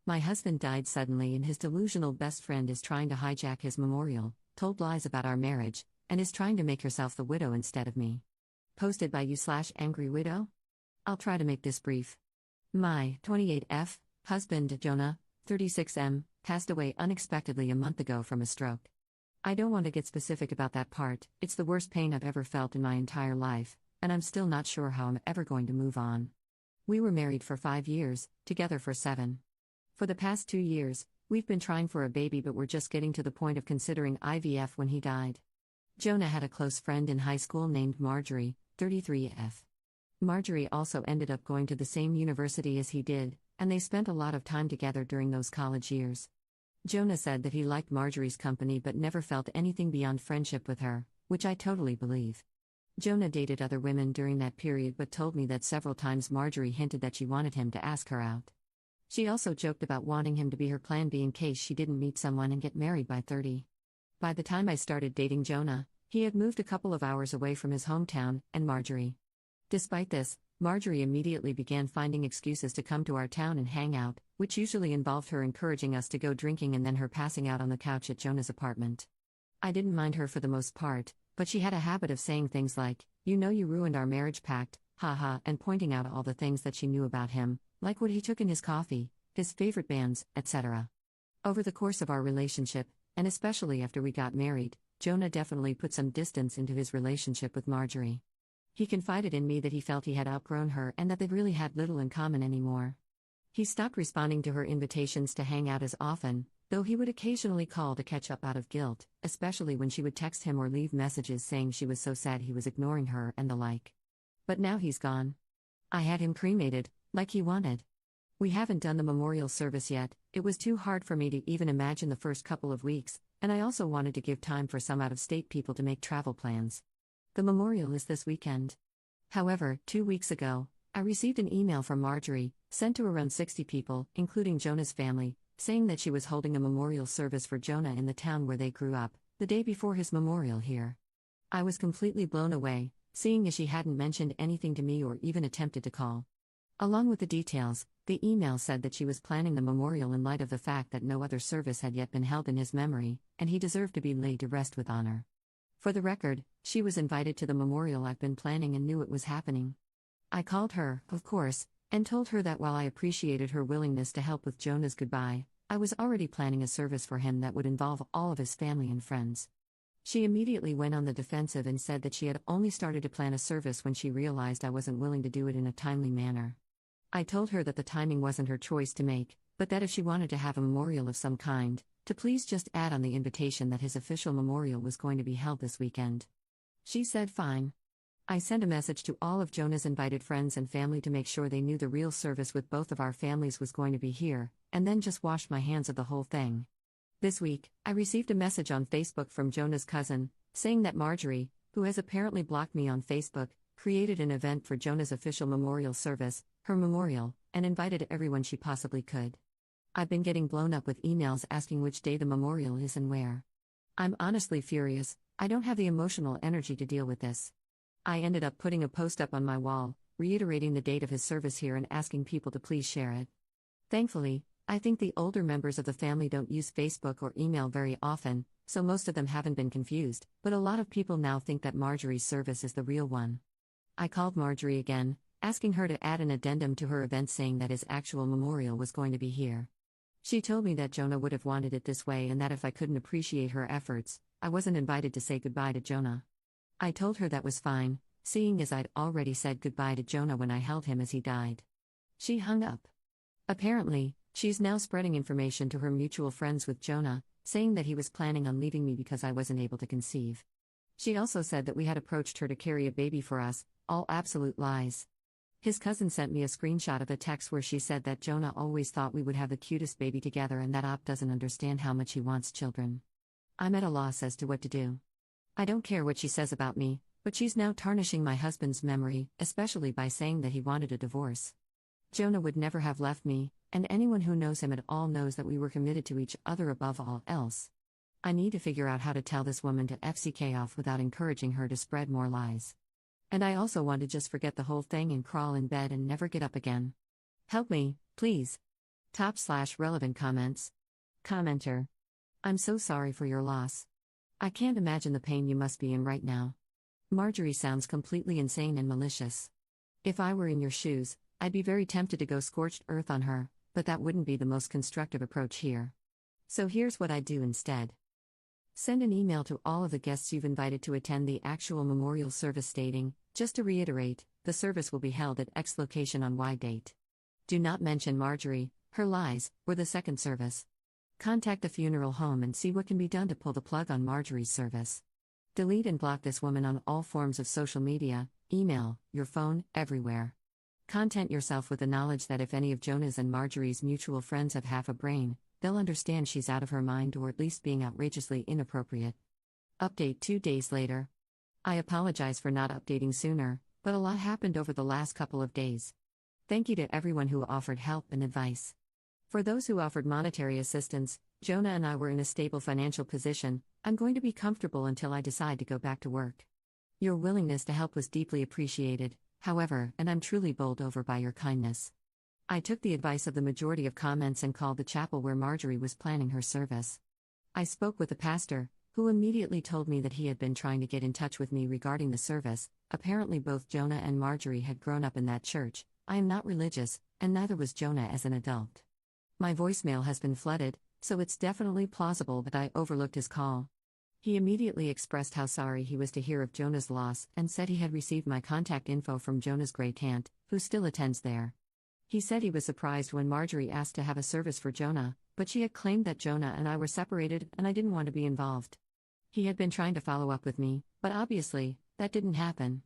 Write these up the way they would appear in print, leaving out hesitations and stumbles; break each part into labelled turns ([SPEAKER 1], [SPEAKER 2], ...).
[SPEAKER 1] My husband died suddenly, and his delusional best friend is trying to hijack his memorial, told lies about our marriage, and is trying to make herself the widow instead of me. Posted by you/angry widow? I'll try to make this brief. My 28F husband, Jonah, 36M, passed away unexpectedly a month ago from a stroke. I don't want to get specific about that part, it's the worst pain I've ever felt in my entire life, and I'm still not sure how I'm ever going to move on. We were married for 5 years, together for 7. For the past 2 years, we've been trying for a baby, but we're just getting to the point of considering IVF when he died. Jonah had a close friend in high school named Marjorie, 33F. Marjorie also ended up going to the same university as he did, and they spent a lot of time together during those college years. Jonah said that he liked Marjorie's company but never felt anything beyond friendship with her, which I totally believe. Jonah dated other women during that period but told me that several times Marjorie hinted that she wanted him to ask her out. She also joked about wanting him to be her plan B in case she didn't meet someone and get married by 30. By the time I started dating Jonah, he had moved a couple of hours away from his hometown, and Marjorie. Despite this, Marjorie immediately began finding excuses to come to our town and hang out, which usually involved her encouraging us to go drinking and then her passing out on the couch at Jonah's apartment. I didn't mind her for the most part, but she had a habit of saying things like, "You know you ruined our marriage pact, haha," and pointing out all the things that she knew about him, like what he took in his coffee, his favorite bands, etc. Over the course of our relationship, and especially after we got married, Jonah definitely put some distance into his relationship with Marjorie. He confided in me that he felt he had outgrown her and that they really had little in common anymore. He stopped responding to her invitations to hang out as often, though he would occasionally call to catch up out of guilt, especially when she would text him or leave messages saying she was so sad he was ignoring her and the like. But now he's gone. I had him cremated, like he wanted. We haven't done the memorial service yet. It was too hard for me to even imagine the first couple of weeks, and I also wanted to give time for some out-of-state people to make travel plans. The memorial is this weekend. However, 2 weeks ago, I received an email from Marjorie, sent to around 60 people, including Jonah's family, saying that she was holding a memorial service for Jonah in the town where they grew up, the day before his memorial here. I was completely blown away, seeing as she hadn't mentioned anything to me or even attempted to call. Along with the details, the email said that she was planning the memorial in light of the fact that no other service had yet been held in his memory, and he deserved to be laid to rest with honor. For the record, she was invited to the memorial I've been planning and knew it was happening. I called her, of course, and told her that while I appreciated her willingness to help with Jonah's goodbye, I was already planning a service for him that would involve all of his family and friends. She immediately went on the defensive and said that she had only started to plan a service when she realized I wasn't willing to do it in a timely manner. I told her that the timing wasn't her choice to make, but that if she wanted to have a memorial of some kind, to please just add on the invitation that his official memorial was going to be held this weekend. She said fine. I sent a message to all of Jonah's invited friends and family to make sure they knew the real service with both of our families was going to be here, and then just washed my hands of the whole thing. This week, I received a message on Facebook from Jonah's cousin, saying that Marjorie, who has apparently blocked me on Facebook, created an event for Jonah's official memorial service, her memorial, and invited everyone she possibly could. I've been getting blown up with emails asking which day the memorial is and where. I'm honestly furious. I don't have the emotional energy to deal with this. I ended up putting a post up on my wall, reiterating the date of his service here and asking people to please share it. Thankfully, I think the older members of the family don't use Facebook or email very often, so most of them haven't been confused, but a lot of people now think that Marjorie's service is the real one. I called Marjorie again, asking her to add an addendum to her event saying that his actual memorial was going to be here. She told me that Jonah would have wanted it this way and that if I couldn't appreciate her efforts, I wasn't invited to say goodbye to Jonah. I told her that was fine, seeing as I'd already said goodbye to Jonah when I held him as he died. She hung up. Apparently, she's now spreading information to her mutual friends with Jonah, saying that he was planning on leaving me because I wasn't able to conceive. She also said that we had approached her to carry a baby for us, all absolute lies. His cousin sent me a screenshot of a text where she said that Jonah always thought we would have the cutest baby together and that Op doesn't understand how much he wants children. I'm at a loss as to what to do. I don't care what she says about me, but she's now tarnishing my husband's memory, especially by saying that he wanted a divorce. Jonah would never have left me, and anyone who knows him at all knows that we were committed to each other above all else. I need to figure out how to tell this woman to FCK off without encouraging her to spread more lies. And I also want to just forget the whole thing and crawl in bed and never get up again. Help me, please. Top/relevant comments. Commenter. I'm so sorry for your loss. I can't imagine the pain you must be in right now. Marjorie sounds completely insane and malicious. If I were in your shoes, I'd be very tempted to go scorched earth on her, but that wouldn't be the most constructive approach here. So here's what I'd do instead. Send an email to all of the guests you've invited to attend the actual memorial service stating, just to reiterate, the service will be held at X location on Y date. Do not mention Marjorie, her lies, or the second service. Contact the funeral home and see what can be done to pull the plug on Marjorie's service. Delete and block this woman on all forms of social media, email, your phone, everywhere. Content yourself with the knowledge that if any of Jonah's and Marjorie's mutual friends have half a brain, they'll understand she's out of her mind or at least being outrageously inappropriate. Update 2 days later. I apologize for not updating sooner, but a lot happened over the last couple of days. Thank you to everyone who offered help and advice. For those who offered monetary assistance, Jonah and I were in a stable financial position. I'm going to be comfortable until I decide to go back to work. Your willingness to help was deeply appreciated, however, and I'm truly bowled over by your kindness. I took the advice of the majority of comments and called the chapel where Marjorie was planning her service. I spoke with the pastor, who immediately told me that he had been trying to get in touch with me regarding the service. Apparently both Jonah and Marjorie had grown up in that church. I am not religious, and neither was Jonah as an adult. My voicemail has been flooded, so it's definitely plausible that I overlooked his call. He immediately expressed how sorry he was to hear of Jonah's loss and said he had received my contact info from Jonah's great aunt, who still attends there. He said he was surprised when Marjorie asked to have a service for Jonah, but she had claimed that Jonah and I were separated and I didn't want to be involved. He had been trying to follow up with me, but obviously, that didn't happen.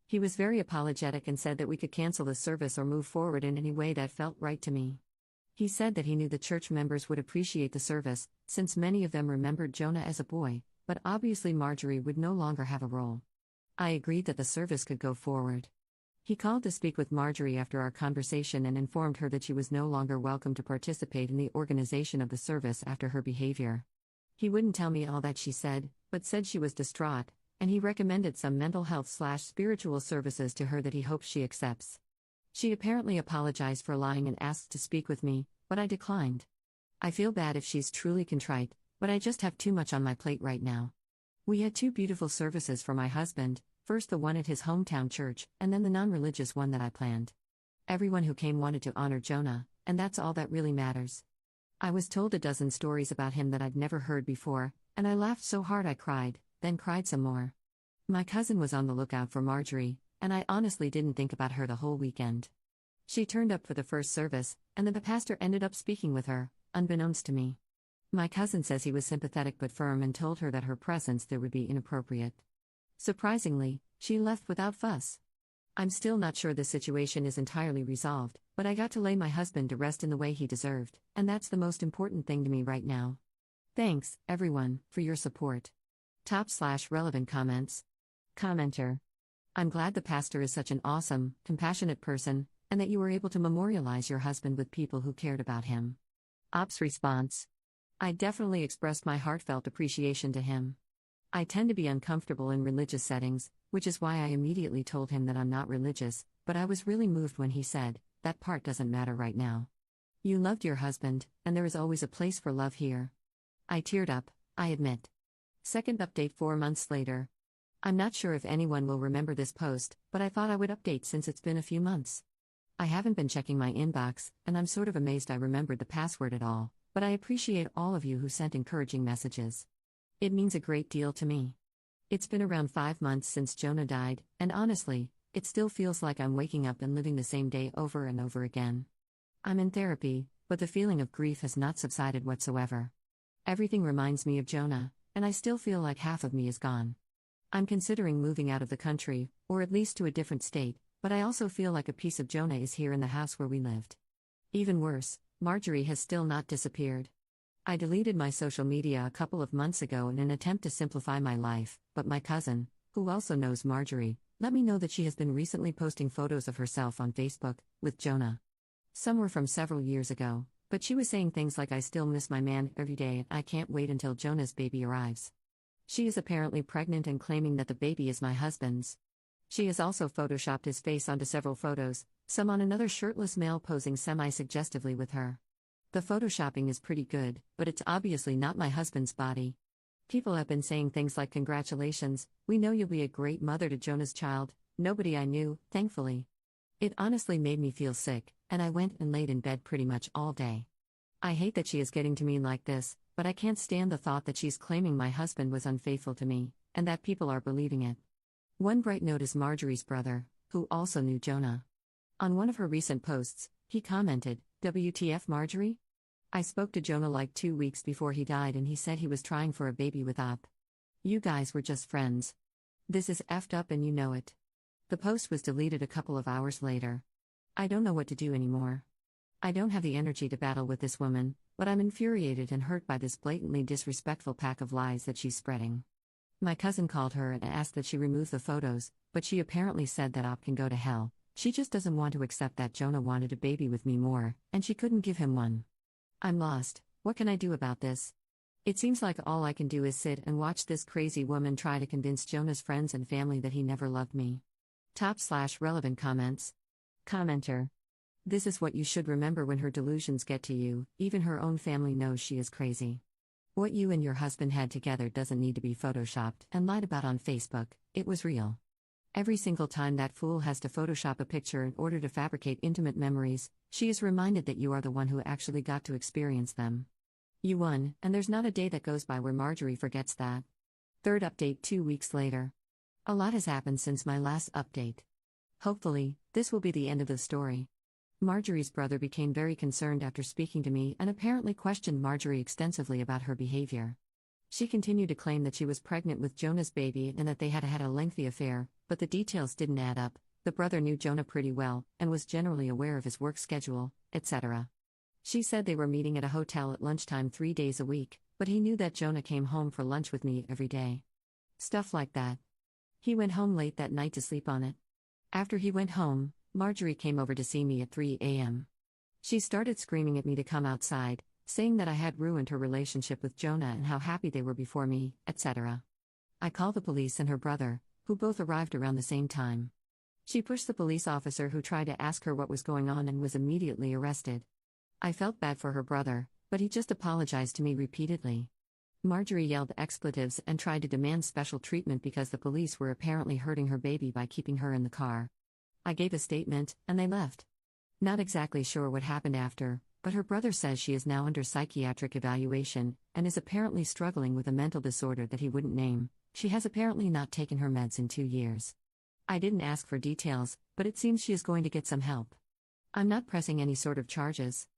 [SPEAKER 1] He was very apologetic and said that we could cancel the service or move forward in any way that felt right to me. He said that he knew the church members would appreciate the service, since many of them remembered Jonah as a boy, but obviously Marjorie would no longer have a role. I agreed that the service could go forward. He called to speak with Marjorie after our conversation and informed her that she was no longer welcome to participate in the organization of the service after her behavior. He wouldn't tell me all that she said, but said she was distraught, and he recommended some mental health/spiritual services to her that he hopes she accepts. She apparently apologized for lying and asked to speak with me, but I declined. I feel bad if she's truly contrite, but I just have too much on my plate right now. We had 2 beautiful services for my husband, first the one at his hometown church, and then the non-religious one that I planned. Everyone who came wanted to honor Jonah, and that's all that really matters. I was told a dozen stories about him that I'd never heard before, and I laughed so hard I cried, then cried some more. My cousin was on the lookout for Marjorie, and I honestly didn't think about her the whole weekend. She turned up for the first service, and then the pastor ended up speaking with her, unbeknownst to me. My cousin says he was sympathetic but firm and told her that her presence there would be inappropriate. Surprisingly, she left without fuss. I'm still not sure the situation is entirely resolved, but I got to lay my husband to rest in the way he deserved, and that's the most important thing to me right now. Thanks, everyone, for your support. Top/relevant comments. Commenter. I'm glad the pastor is such an awesome, compassionate person, and that you were able to memorialize your husband with people who cared about him. Ops response. I definitely expressed my heartfelt appreciation to him. I tend to be uncomfortable in religious settings, which is why I immediately told him that I'm not religious, but I was really moved when he said, "That part doesn't matter right now. You loved your husband, and there is always a place for love here." I teared up, I admit. Second update 4 months later. I'm not sure if anyone will remember this post, but I thought I would update since it's been a few months. I haven't been checking my inbox, and I'm sort of amazed I remembered the password at all, but I appreciate all of you who sent encouraging messages. It means a great deal to me. It's been around 5 months since Jonah died, and honestly, it still feels like I'm waking up and living the same day over and over again. I'm in therapy, but the feeling of grief has not subsided whatsoever. Everything reminds me of Jonah, and I still feel like half of me is gone. I'm considering moving out of the country, or at least to a different state, but I also feel like a piece of Jonah is here in the house where we lived. Even worse, Marjorie has still not disappeared. I deleted my social media a couple of months ago in an attempt to simplify my life, but my cousin, who also knows Marjorie, let me know that she has been recently posting photos of herself on Facebook, with Jonah. Some were from several years ago, but she was saying things like "I still miss my man every day and I can't wait until Jonah's baby arrives." She is apparently pregnant and claiming that the baby is my husband's. She has also photoshopped his face onto several photos, some on another shirtless male posing semi-suggestively with her. The photoshopping is pretty good, but it's obviously not my husband's body. People have been saying things like, "Congratulations, we know you'll be a great mother to Jonah's child." Nobody I knew, thankfully. It honestly made me feel sick, and I went and laid in bed pretty much all day. I hate that she is getting to me like this, but I can't stand the thought that she's claiming my husband was unfaithful to me, and that people are believing it. One bright note is Marjorie's brother, who also knew Jonah. On one of her recent posts, he commented, "WTF Marjorie? I spoke to Jonah like 2 weeks before he died and he said he was trying for a baby with Op. You guys were just friends. This is effed up and you know it." The post was deleted a couple of hours later. I don't know what to do anymore. I don't have the energy to battle with this woman, but I'm infuriated and hurt by this blatantly disrespectful pack of lies that she's spreading. My cousin called her and asked that she remove the photos, but she apparently said that Op can go to hell. She just doesn't want to accept that Jonah wanted a baby with me more, and she couldn't give him one. I'm lost. What can I do about this? It seems like all I can do is sit and watch this crazy woman try to convince Jonah's friends and family that he never loved me. Top/relevant comments. Commenter. This is what you should remember when her delusions get to you, even her own family knows she is crazy. What you and your husband had together doesn't need to be photoshopped and lied about on Facebook, it was real. Every single time that fool has to Photoshop a picture in order to fabricate intimate memories, she is reminded that you are the one who actually got to experience them. You won, and there's not a day that goes by where Marjorie forgets that. Third update 2 weeks later. A lot has happened since my last update. Hopefully, this will be the end of the story. Marjorie's brother became very concerned after speaking to me and apparently questioned Marjorie extensively about her behavior. She continued to claim that she was pregnant with Jonah's baby and that they had had a lengthy affair, but the details didn't add up. The brother knew Jonah pretty well and was generally aware of his work schedule, etc. She said they were meeting at a hotel at lunchtime 3 days a week, but he knew that Jonah came home for lunch with me every day. Stuff like that. He went home late that night to sleep on it. After he went home, Marjorie came over to see me at 3 a.m. She started screaming at me to come outside, saying that I had ruined her relationship with Jonah and how happy they were before me, etc. I called the police and her brother, who both arrived around the same time. She pushed the police officer who tried to ask her what was going on and was immediately arrested. I felt bad for her brother, but he just apologized to me repeatedly. Marjorie yelled expletives and tried to demand special treatment because the police were apparently hurting her baby by keeping her in the car. I gave a statement, and they left. Not exactly sure what happened after, but her brother says she is now under psychiatric evaluation, and is apparently struggling with a mental disorder that he wouldn't name. She has apparently not taken her meds in 2 years. I didn't ask for details, but it seems she is going to get some help. I'm not pressing any sort of charges.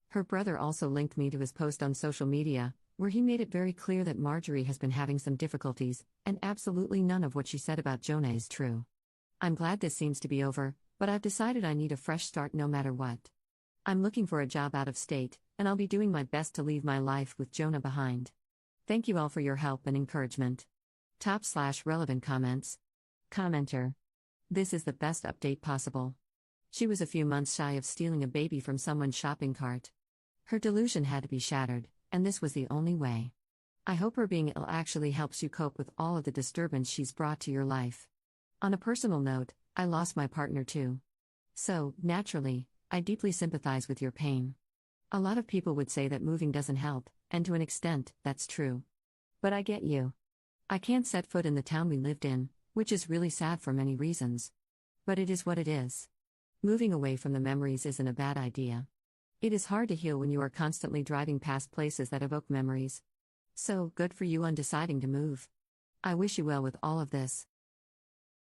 [SPEAKER 1] Her brother also linked me to his post on social media, where he made it very clear that Marjorie has been having some difficulties, and absolutely none of what she said about Jonah is true. I'm glad this seems to be over, but I've decided I need a fresh start no matter what. I'm looking for a job out of state, and I'll be doing my best to leave my life with Jonah behind. Thank you all for your help and encouragement. Top/relevant comments. Commenter. This is the best update possible. She was a few months shy of stealing a baby from someone's shopping cart. Her delusion had to be shattered, and this was the only way. I hope her being ill actually helps you cope with all of the disturbance she's brought to your life. On a personal note, I lost my partner too. So, naturally, I deeply sympathize with your pain. A lot of people would say that moving doesn't help, and to an extent, that's true. But I get you. I can't set foot in the town we lived in, which is really sad for many reasons. But it is what it is. Moving away from the memories isn't a bad idea. It is hard to heal when you are constantly driving past places that evoke memories. So, good for you on deciding to move. I wish you well with all of this.